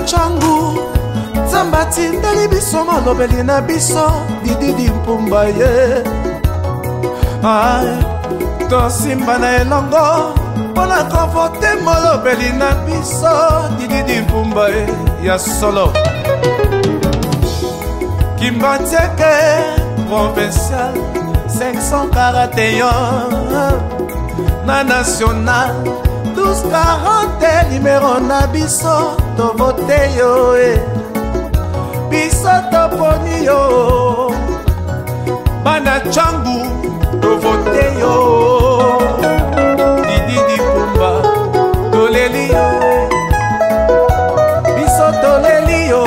Changu Nzamba tindeli biso molobeli na biso Didi Mpumba ye Tosimba na elongo Pona konvote molobeli na biso Didi Mpumba ye ya solo Kimbatieke provincial 541 na national 1240 numéro na biso to vote yo biso to poni yo bana Changu to vote yo Didi Mpumba to leli yo biso to leli yo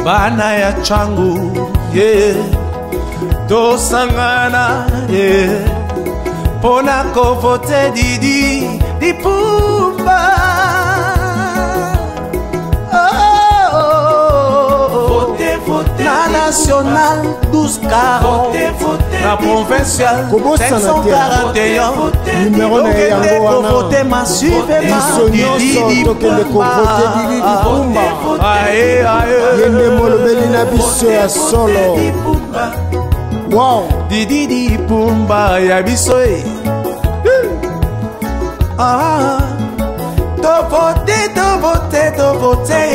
bana ya Changu to sangana pona ko vote Didi Mpumba vote na national 1240 na provincial 541 numéro na yango wana vote massivement Didi Mpumba yende molobeli na biso ya solo. Wow, Didi Mpumba ya biso to vote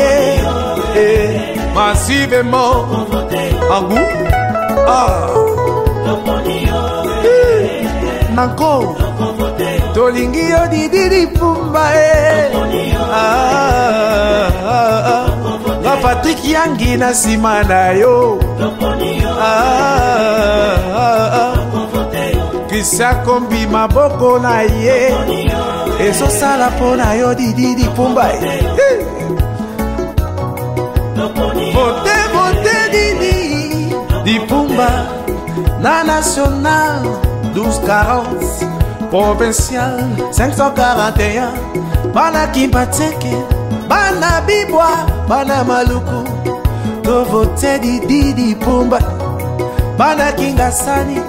massivement Angu Nanko tolingi yo Didi Mpumba na Patrick Yangi na sima na yo Christian Kombi maboko na ye ezosala mpona yo Didi Mpumba vote Didi Mpumba na national 1240 provincial 541 bana Kimbatieke bana Bibwa bana Maluku to vote Didi Mpumba bana Kingasani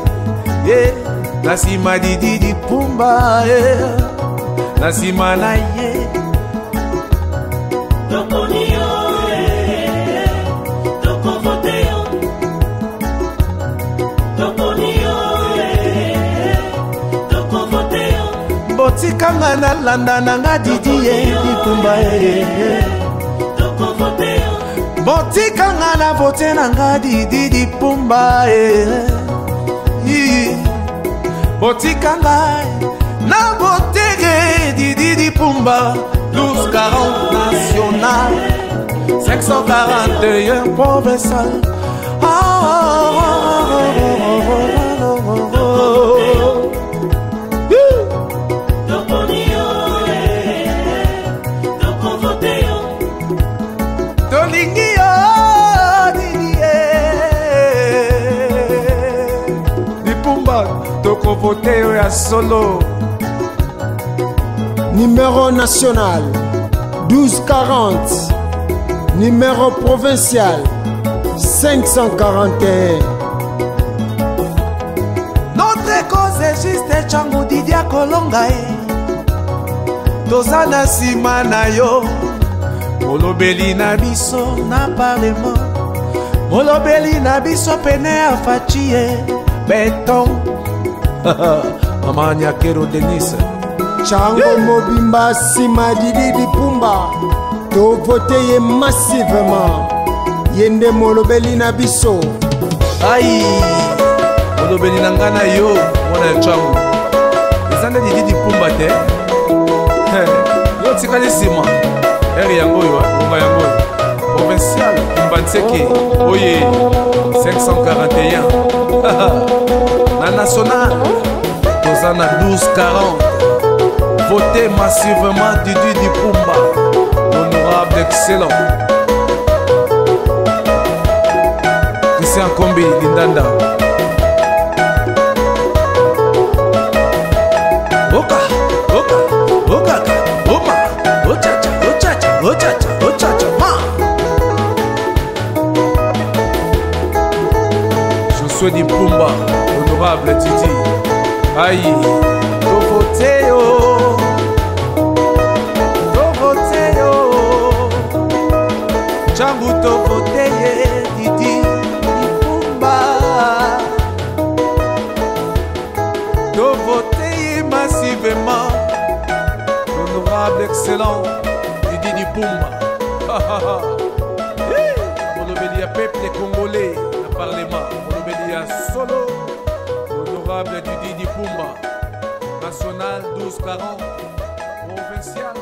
nasima Didi Mpumba nasima na ye botikanga na landa nanga Didi Mpumba botikanga na vote nanga Didi Mpumba botikanga na vote Didi Mpumba 1240 national 541 provincial tolingi yo Didi Mpumba toko vote yo ya solo. numéro national 1240 numéro provincial 541. Notre cause est juste Changu Didi akolonga toza na sima na yo molobeli na biso na parlement molobeli na biso pene ya faci beton Mama Nyakero Denise Chango mobimba sima Didi Mpumba to vote ye massivement yende molobeli na biso ai molobeli na ngana yo mwana Changu ezande Didi Mpumba te yo tikali sima eri yango yo onga yango provincial Kimbatieke oye 541 na national toza na 1240 votez massivement Didi Mpumba honorable excellent Christian Kombi Lindanda Oka Oka Oka Oma Ochacha Ochacha Ochacha Ochacha ma Josué Mpumba honorable Didi Aïe, Tovoteo, Tovoteo, Changu Tovoteye, Didi Dipumba, Tovoteye massivement, l'honorable excellent Didi Dipumba. Molobeli à peuple congolais, le parlement, Molobeli à solo. Honorable Didi Dipumba, national 1240, provincial